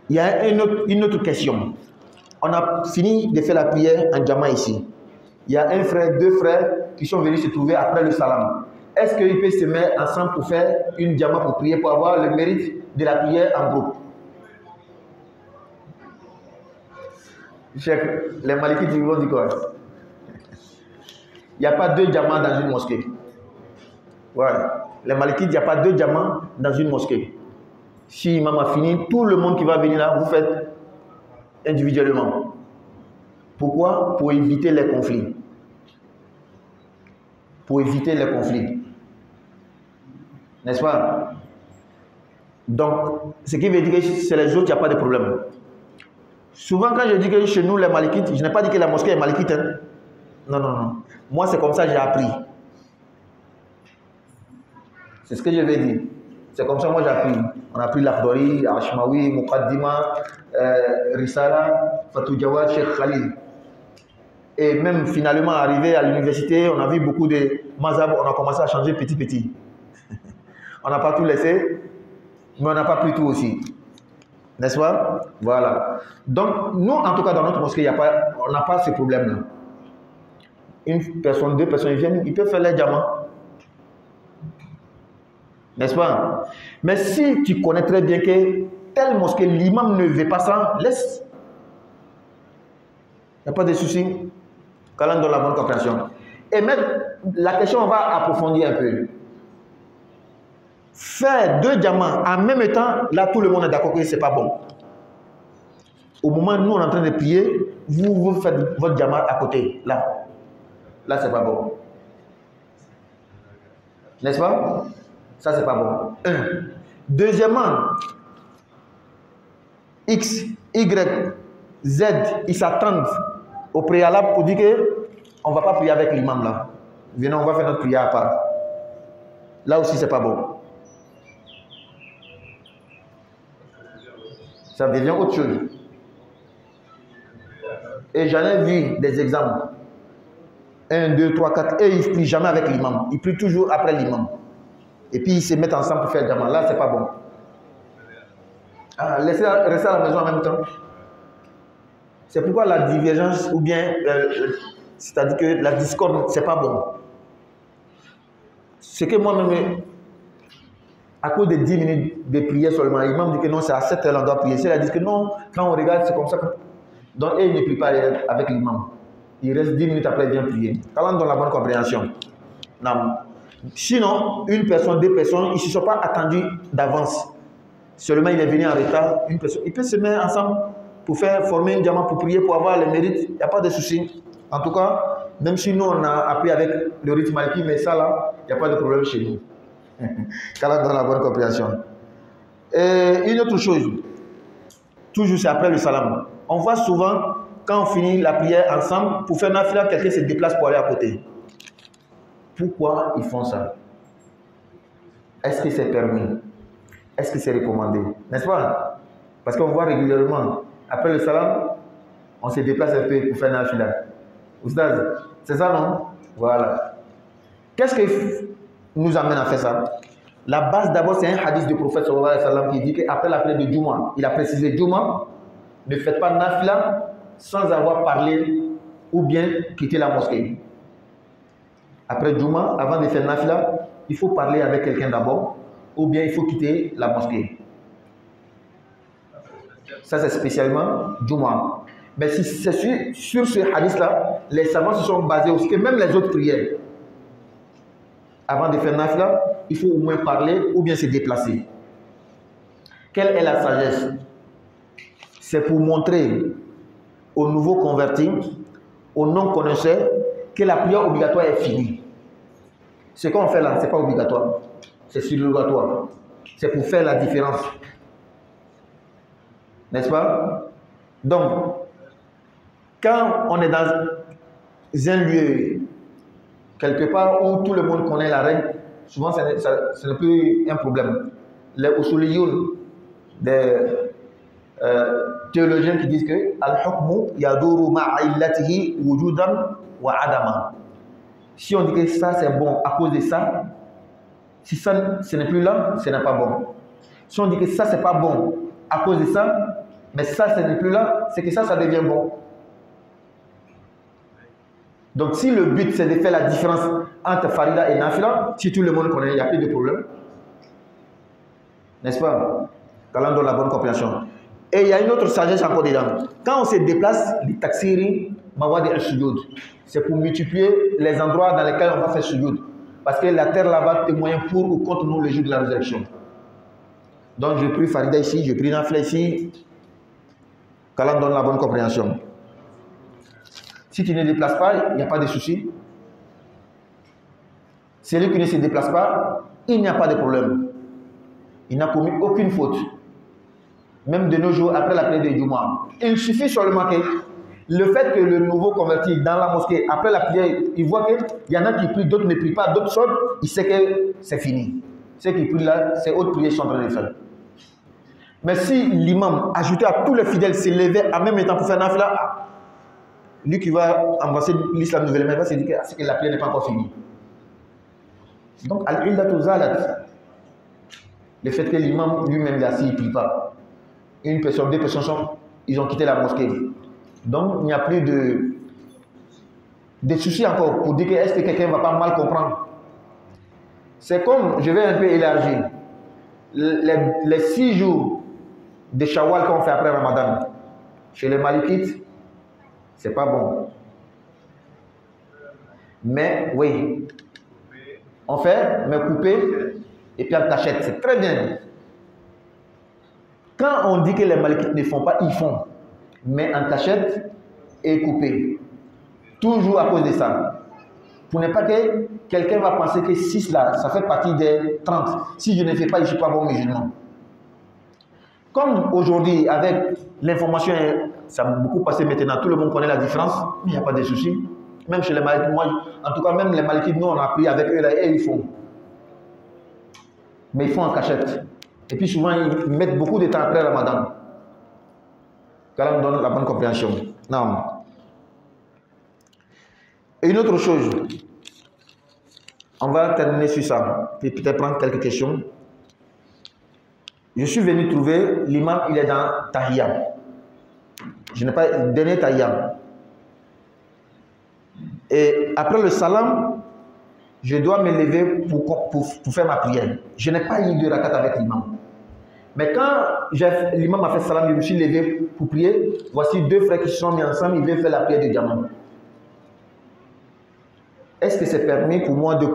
Speaker 1: Il y a une autre question. On a fini de faire la prière en Jama ici. Il y a un frère, deux frères qui sont venus se trouver après le salam. Est-ce qu'ils peuvent se mettre ensemble pour faire une Jama pour prier, pour avoir le mérite de la prière en groupe? Les Malikites vont dire quoi? Il n'y a pas deux diamants dans une mosquée. Voilà. Les Malikites, il n'y a pas deux diamants dans une mosquée. Si l'imam a fini, tout le monde qui va venir là, vous faites individuellement. Pourquoi? Pour éviter les conflits. Pour éviter les conflits. N'est-ce pas? Donc, ce qui veut dire que c'est les autres, il n'y a pas de problème. Souvent, quand je dis que chez nous, les Malikites, je n'ai pas dit que la mosquée est malikite. Hein? Non, non, non. Moi, c'est comme ça que j'ai appris. C'est ce que je vais dire. C'est comme ça que moi j'ai appris. On a appris l'Akhdari, Ashmawi, Muqaddima, Risala, Fatou Jawad, Sheikh Khalil. Et même finalement, arrivé à l'université, on a vu beaucoup de mazhab, on a commencé à changer petit petit. On n'a pas tout laissé, mais on n'a pas pris tout aussi. N'est-ce pas? Voilà. Donc, nous, en tout cas, dans notre mosquée, on n'a pas ce problème-là. Une personne, deux personnes, ils viennent, ils peuvent faire les diamants. N'est-ce pas? Mais si tu connais très bien que telle mosquée, l'imam ne veut pas ça, laisse. Il n'y a pas de souci. Qu'Allah donne la bonne compréhension. Et même, la question, on va approfondir un peu. Faire deux diamants en même temps, là, tout le monde est d'accord que ce n'est pas bon. Au moment où nous, on est en train de prier, vous faites votre diamant à côté, là. Là, ce n'est pas bon. N'est-ce pas? Ça, c'est pas bon. Un. Deuxièmement, X, Y, Z, ils s'attendent au préalable pour dire qu'on ne va pas prier avec l'imam là. Venez, on va faire notre prière à part. Là aussi, c'est pas bon. Ça devient autre chose. Et j'en ai vu des exemples. 1, 2, 3, 4. Et ils ne prient jamais avec l'imam. Ils prient toujours après l'imam. Et puis ils se mettent ensemble pour faire le diamant. Là, c'est pas bon. Ah, laissez rester à la maison en même temps. C'est pourquoi la divergence, ou bien, c'est-à-dire que la discorde, c'est pas bon. C'est que moi-même, à cause de 10 minutes de prière seulement, l'imam dit que non, c'est à 7 heures on doit prier. C'est-à-dire qu'ils disent que non, quand on regarde, c'est comme ça. Donc, ils ne prient pas avec l'imam. Il reste 10 minutes après, il vient prier. Quand on donne la bonne compréhension. Non. Sinon, une personne, deux personnes, ils ne se sont pas attendus d'avance. Seulement, il est venu en retard, une personne. Ils peuvent se mettre ensemble pour faire former un diamant, pour prier, pour avoir les mérites. Il n'y a pas de souci. En tout cas, même si nous, on a appris avec le rythme maliki, mais ça là, il n'y a pas de problème chez nous. Qu'Allah donne la bonne compréhension. Et une autre chose, toujours c'est après le salam. On voit souvent quand on finit la prière ensemble, pour faire nafila, quelqu'un se déplace pour aller à côté. Pourquoi ils font ça? Est-ce que c'est permis? Est-ce que c'est recommandé? N'est-ce pas? Parce qu'on voit régulièrement, après le salam, on se déplace un peu pour faire nafila. Oustaz, c'est ça, non? Voilà. Qu'est-ce qui nous amène à faire ça? La base d'abord, c'est un hadith du prophète sallallahu alayhi wa sallam qui dit qu'après la prière de Juma, il a précisé Juma, ne faites pas nafila sans avoir parlé ou bien quitter la mosquée. Après Juma, avant de faire nafila, il faut parler avec quelqu'un d'abord ou bien il faut quitter la mosquée. Ça, c'est spécialement Juma. Mais si c'est sur ce hadith-là, les savants se sont basés aussi que même les autres prières. Avant de faire nafila, il faut au moins parler ou bien se déplacer. Quelle est la sagesse? C'est pour montrer aux nouveaux convertis, aux non-connaisseurs, que la prière obligatoire est finie. Ce qu'on fait là, ce n'est pas obligatoire. C'est surrogatoire. C'est pour faire la différence. N'est-ce pas? Donc, quand on est dans un lieu, quelque part où tout le monde connaît la règle, souvent ce n'est plus un problème. Les usuliyoun, des théologiens qui disent que al-hukmu yaduru ma'illatihi wujudan wa adama. Si on dit que ça c'est bon à cause de ça, si ça ce n'est plus là, ce n'est pas bon. Si on dit que ça c'est pas bon à cause de ça, mais ça ce n'est plus là, c'est que ça devient bon. Donc si le but c'est de faire la différence entre Farida et Nafila, si tout le monde connaît, il n'y a plus de problème. N'est-ce pas? Qu'Allah donne la bonne compréhension. Et il y a une autre sagesse encore dedans. Quand on se déplace, les taksiri, c'est pour multiplier les endroits dans lesquels on va faire sujoud. Parce que la terre là-bas témoigne pour ou contre nous le jour de la résurrection. Donc je prie Farida ici, je prie Nafila ici. Qu'Allah donne la bonne compréhension. Si tu ne déplaces pas, il n'y a pas de souci. Celui qui ne se déplace pas, il n'y a pas de problème. Il n'a commis aucune faute. Même de nos jours, après la prière de Juma. Il suffit seulement que le fait que le nouveau converti dans la mosquée, après la prière, il voit qu'il y en a qui prient, d'autres ne prient pas, d'autres sortent, il sait que c'est fini. Ceux qui prient là, c'est autres prières sont en train de faire. Mais si l'imam ajoutait à tous les fidèles se lever en même temps pour faire nafila, lui qui va embrasser l'islam nouvellement, il va se dire que la prière n'est pas encore finie. Donc, al-illatu zalat. Le fait que l'imam lui-même là, s'il ne prie pas, une personne, deux personnes, ils ont quitté la mosquée. Donc, il n'y a plus de soucis encore pour dire que est-ce que quelqu'un ne va pas mal comprendre. C'est comme, je vais un peu élargir, les 6 jours de Shawwal qu'on fait après Ramadan, chez les Malikites, c'est pas bon. Mais oui, on fait, mais couper, et puis on t'achète, c'est très bien. Quand on dit que les Malikites ne font pas, ils font. Mais on t'achète et couper. Toujours à cause de ça. Pour ne pas que quelqu'un va penser que 6 là, ça fait partie des 30. Si je ne fais pas, je ne suis pas bon musulman. Comme aujourd'hui, avec l'information, ça a beaucoup passé maintenant, tout le monde connaît la différence, il n'y a pas de souci. Même chez les Malikites, moi, en tout cas, même les Malikites, nous, on a appris avec eux là, et ils font. Mais ils font en cachette. Et puis souvent, ils mettent beaucoup de temps après Ramadan. Qu'Allah nous donne la bonne compréhension. Non. Et une autre chose, on va terminer sur ça, puis peut-être prendre quelques questions. Je suis venu trouver l'imam, il est dans Tahiyya. Je n'ai pas le dernier Tahiyya. Et après le salam, je dois me lever pour faire ma prière. Je n'ai pas eu de rakat avec l'imam. Mais quand l'imam a fait salam, je me suis levé pour prier. Voici 2 frères qui se sont mis ensemble, ils veulent faire la prière de diamant. Est-ce que c'est permis pour moi de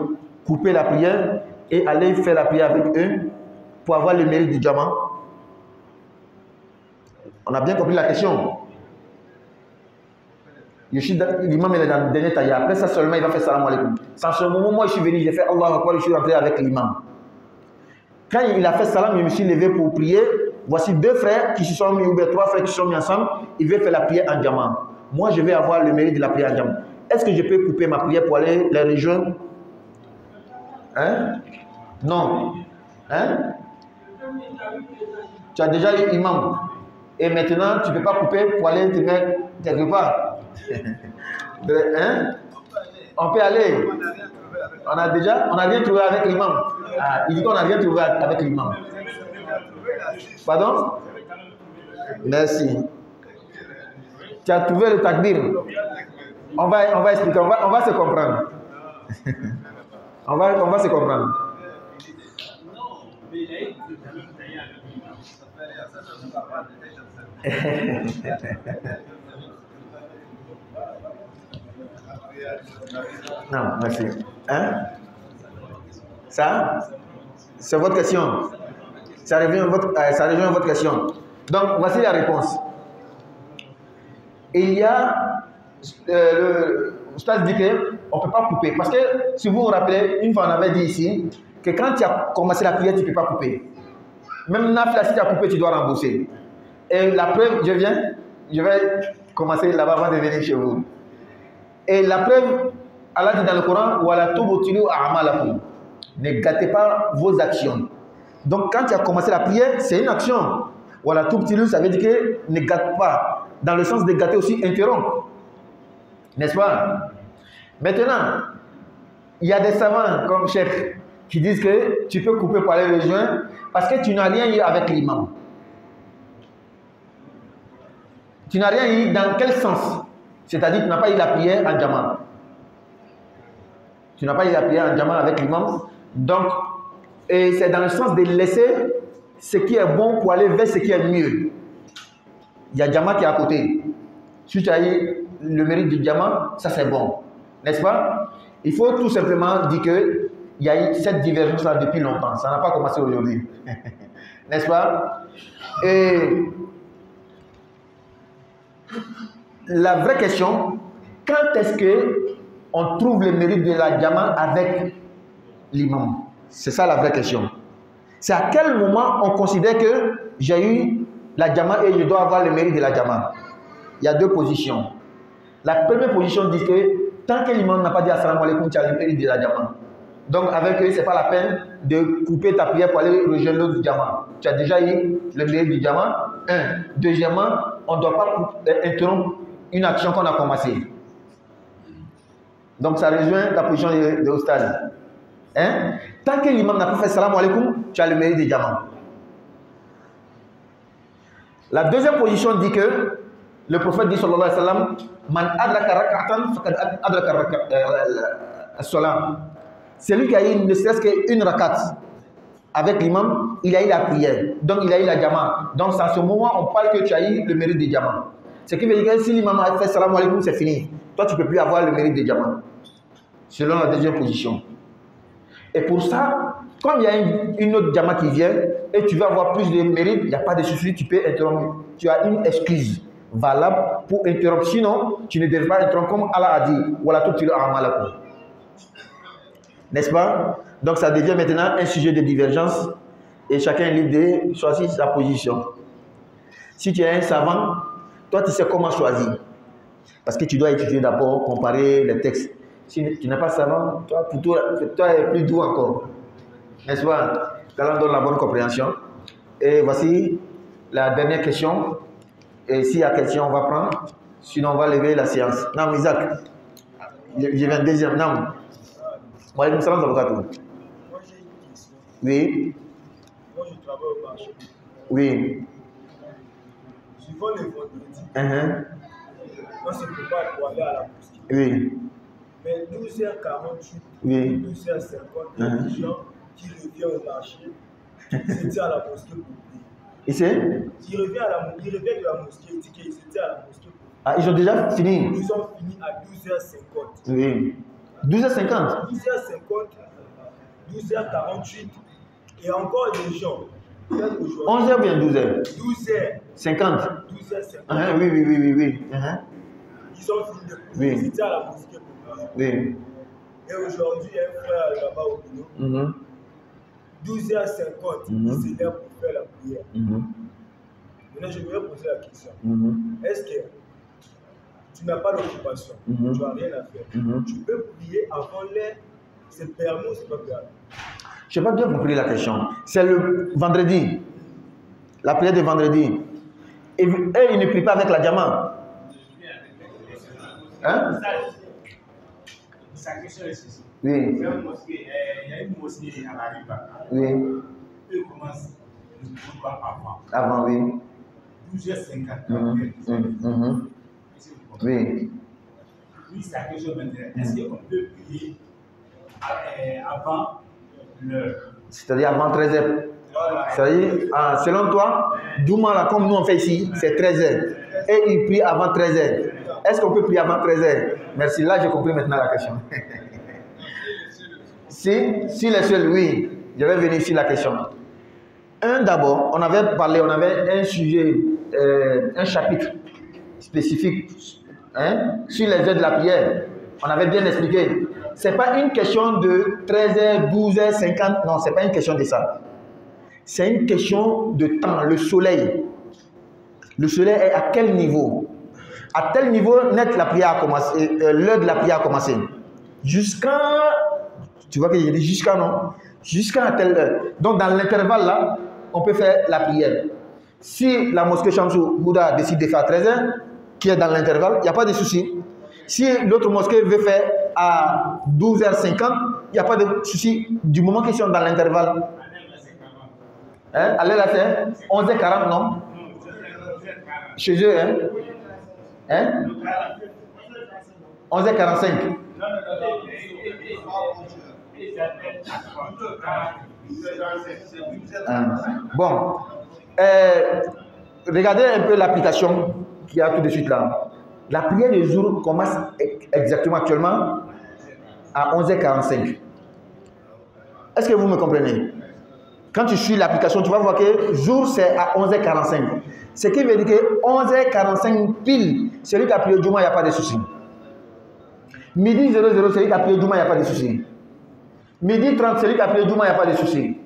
Speaker 1: couper la prière et aller faire la prière avec eux pour avoir le mérite du diamant? On a bien compris la question. L'imam est dans le dernier tailleur. Après ça seulement, il va faire salam alaikum. Sans ce moment, moi je suis venu, j'ai fait Allah Akbar, je suis rentré avec l'imam. Quand il a fait salam, je me suis levé pour prier. Voici 2 frères qui se sont mis, ou bien 3 frères qui se sont mis ensemble. Ils veulent faire la prière en diamant. moi je vais avoir le mérite de la prière en Jama. Est-ce que je peux couper ma prière pour aller les rejoindre? Hein? Non. Hein? Tu as déjà eu imam. Et maintenant, tu ne peux pas couper pour aller te mettre quelque part. Hein? On peut aller. On a rien trouvé avec l'imam. Ah, il dit qu'on n'a rien trouvé avec l'imam. Pardon? Merci. Tu as trouvé le takbir. On va expliquer, on va se comprendre. on va se comprendre. Non, merci. Hein? Ça? C'est votre question. Ça rejoint votre question. Donc, voici la réponse. Il y a le stade dit qu'on ne peut pas couper. Parce que, si vous vous rappelez, une fois on avait dit ici, que quand tu as commencé la prière, tu ne peux pas couper. Même Nafla, si tu as coupé, tu dois rembourser. Et la preuve, je vais commencer là-bas avant de venir chez vous. Et la preuve, Allah dit dans le Coran, Wala tubtilu a'malakum. Ne gâtez pas vos actions. Donc quand tu as commencé la prière, c'est une action. Wala tubtilu, ça veut dire que ne gâte pas. Dans le sens de gâter aussi, interrompre. N'est-ce pas? Maintenant, il y a des savants comme Cheikh qui disent que tu peux couper pour aller rejoindre parce que tu n'as rien eu avec l'imam. Tu n'as rien eu dans quel sens? C'est-à-dire que tu n'as pas eu la prière en Jama. Tu n'as pas eu la prière en Jama avec l'imam. Donc, c'est dans le sens de laisser ce qui est bon pour aller vers ce qui est mieux. Il y a Jama qui est à côté. Si tu as eu le mérite du Jama, ça c'est bon. N'est-ce pas? Il faut tout simplement dire qu'il y a eu cette divergence-là depuis longtemps. Ça n'a pas commencé aujourd'hui. N'est-ce pas? Et la vraie question, quand est-ce qu'on trouve le mérite de la Jama avec l'imam? C'est ça la vraie question. C'est à quel moment on considère que j'ai eu la Jama et je dois avoir le mérite de la Jama? Il y a deux positions. La première position dit que tant que l'imam n'a pas dit assalamu alaikum, tu as le mérite de la Jama. Donc avec eux, ce n'est pas la peine de couper ta prière pour aller rejoindre l'autre Jama. Tu as déjà eu le mérite du Jama. Un. Deuxièmement, on ne doit pas interrompre une action qu'on a commencée. Donc ça rejoint la position de Oustaz. Hein? Tant que l'imam n'a pas fait salam alaikum, tu as le mérite de Jama. La deuxième position dit que le prophète dit sallallahu alayhi wa sallam, man adraka rak'atan faqad adraka as-salam. Celui qui a eu ne serait-ce qu'une rakat avec l'imam, il a eu la prière. Donc il a eu la Jama. Donc c'est à ce moment on parle que tu as eu le mérite de Jama. Ce qui veut dire que si l'imam a fait salam alaikum, c'est fini. Toi tu ne peux plus avoir le mérite de Jama. Selon la deuxième position. Et pour ça, comme il y a une autre Jama qui vient et tu veux avoir plus de mérite, il n'y a pas de souci, tu peux interrompre. Tu as une excuse valable pour interrompre. Sinon, tu ne devrais pas interrompre comme Allah a dit. Voilà tout le a'malakum. N'est-ce pas? Donc ça devient maintenant un sujet de divergence et chacun est libre de choisir sa position. Si tu es un savant, toi tu sais comment choisir. Parce que tu dois étudier d'abord, comparer les textes. Si tu n'es pas savant, toi tu es plus doux encore. N'est-ce pas? Qu'Allah donne la bonne compréhension. Et voici la dernière question. Et s'il y a question, on va prendre. Sinon, on va lever la séance. Non, Isaac. Je viens deuxième. Non. Moi, je me sens avocat.
Speaker 3: Moi, j'ai une question.
Speaker 1: Oui.
Speaker 3: Moi, je travaille au marché.
Speaker 1: Oui.
Speaker 3: Suivant les vendredis, moi, c'est pour aller à la mosquée.
Speaker 1: Oui.
Speaker 3: Mais 12h48,
Speaker 1: Oui.
Speaker 3: 12h50, il y a des gens qui reviennent au marché, qui étaient à la mosquée pour prier.
Speaker 1: Et c'est?
Speaker 3: Ils reviennent de la mosquée, ils disent qu'ils étaient à la mosquée pour prier.
Speaker 1: Ah, ils ont déjà fini?
Speaker 3: Ils ont fini à 12h50.
Speaker 1: Oui. 12h50?
Speaker 3: 12h50, 12h48, et encore des gens.
Speaker 1: 11h ou bien 12h?
Speaker 3: 12h.
Speaker 1: 50?
Speaker 3: 12h50.
Speaker 1: Oui.
Speaker 3: Ils ont fini de prier, ils étaient à la mosquée pour prier.
Speaker 1: Oui.
Speaker 3: Et aujourd'hui, il y a un frère là-bas au boulot. 12h50, il s'est là pour faire la prière. Maintenant, je voudrais poser la question. Est-ce que
Speaker 4: tu n'as pas d'occupation, tu n'as rien à faire. Tu peux prier avant l'air, c'est permis ou c'est pas permis?
Speaker 1: Je n'ai pas bien compris la question. C'est le vendredi, la prière de vendredi. Et eux, ils ne prient pas avec la diamant. Hein?
Speaker 2: Sa question est ceci.
Speaker 1: Oui.
Speaker 2: Il y a une mosquée à la Riva.
Speaker 1: Oui.
Speaker 2: Eux commencent le combat avant.
Speaker 1: Avant, oui.
Speaker 2: 12h50.
Speaker 1: Oui.
Speaker 2: Oui, sa question maintenant. Est-ce qu'on peut prier avant l'heure?
Speaker 1: C'est-à-dire avant 13h. C'est-à-dire, selon toi, Douma, là, comme nous on fait ici, c'est 13h. Et il prie avant 13h. Est-ce qu'on peut prier avant 13h? Merci, là j'ai compris maintenant la question. Si les seuls, oui. Je vais venir sur la question. D'abord, on avait parlé, on avait un sujet, un chapitre spécifique sur les heures de la prière. On avait bien expliqué. Ce n'est pas une question de 13h, 12h, 50. Non, ce n'est pas une question de ça. C'est une question de temps, le soleil. Le soleil est à quel niveau? À tel niveau, net la prière a commencé, l'heure de la prière a commencé. Jusqu'à, tu vois que j'ai dit jusqu'à, non? Jusqu'à telle heure. Donc dans l'intervalle là, on peut faire la prière. Si la mosquée Shamsou Bouddha décide de faire à 13h, qui est dans l'intervalle, il n'y a pas de souci. Si l'autre mosquée veut faire à 12h50, il n'y a pas de souci du moment qu'ils sont dans l'intervalle. Allez là, c'est 11h40, non? Chez eux, 11h45. Bon. Regardez un peu l'application qu'il y a tout de suite là. La prière du jour commence exactement actuellement à 11h45. Est-ce que vous me comprenez? Quand tu suis l'application, tu vas voir que jour c'est à 11h45. Ce qui veut dire que 11h45 pile, celui qui a prié Juma, il n'y a pas de souci. Midi 00, celui qui a prié Juma, il n'y a pas de souci. Midi 30, celui qui a prié Juma, il n'y a pas de souci.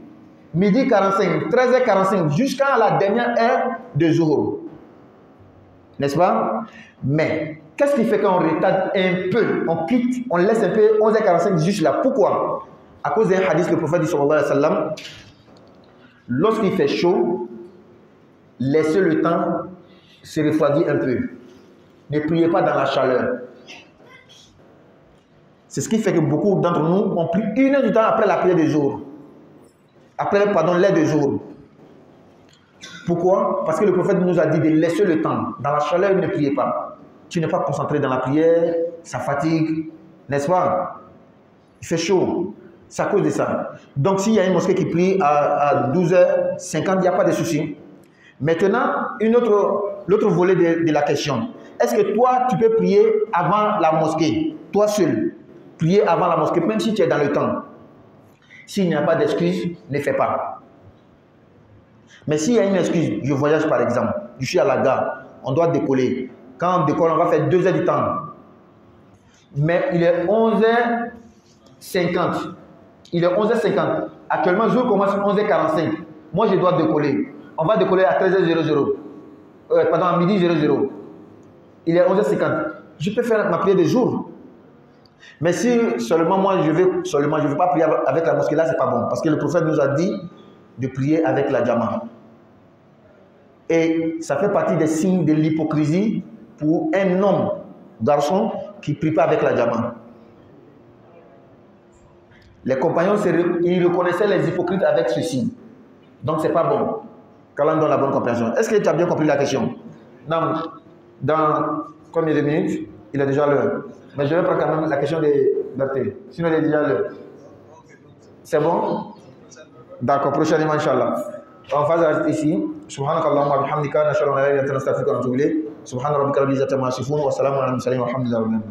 Speaker 1: Midi 45, 13h45, jusqu'à la dernière heure de jour. N'est-ce pas? Mais, qu'est-ce qui fait qu'on retarde un peu, on quitte, on laisse un peu 11h45 juste là? Pourquoi? À cause d'un hadith, le prophète dit sallallahu alayhi wa sallam, lorsqu'il fait chaud, laissez le temps se refroidir un peu. Ne priez pas dans la chaleur. C'est ce qui fait que beaucoup d'entre nous ont pris 1 heure du temps après la prière du jour. Après, pardon, l'air du jour. Pourquoi? Parce que le prophète nous a dit de laisser le temps. Dans la chaleur, ne priez pas. Tu n'es pas concentré dans la prière, ça fatigue, n'est-ce pas? Il fait chaud. C'est à cause de ça. Donc, s'il y a une mosquée qui prie à 12h50, il n'y a pas de souci. Maintenant, l'autre volet de la question. Est-ce que toi, tu peux prier avant la mosquée? Toi seul. Prier avant la mosquée, même si tu es dans le temps. S'il n'y a pas d'excuse, ne fais pas. Mais s'il y a une excuse, je voyage par exemple, je suis à la gare, on doit décoller. Quand on décolle, on va faire 2 heures du temps. Mais il est 11h50. Il est 11h50. Actuellement, le jour commence à 11h45. Moi, je dois décoller. On va décoller à 13h00. Pardon, à midi 00. Il est 11h50. Je peux faire ma prière de jour. Mais si seulement moi, je veux pas prier avec la mosquée, là, c'est pas bon. Parce que le prophète nous a dit de prier avec la diamant. Et ça fait partie des signes de l'hypocrisie pour un homme, garçon, qui ne prie pas avec la diamant. Les compagnons, ils reconnaissaient les hypocrites avec ceci. Donc, ce n'est pas bon. Qu'Allah donne la bonne compréhension. Est-ce que tu as bien compris la question? Non. Dans combien de minutes? Il est déjà l'heure. Mais je vais prendre quand même la question de Berthe. Sinon, il est déjà l'heure. C'est bon? D'accord, prochainement, Inch'Allah. On va rester ici. Subhanakallahumma wa bihamdika, nashhadu an la ilaha illa anta, nastaghfiruka wa natubu ilayk. Subhana rabbika rabbil izzati amma yasifun wa salamun alal mursalin walhamdulillahi rabbil alamin.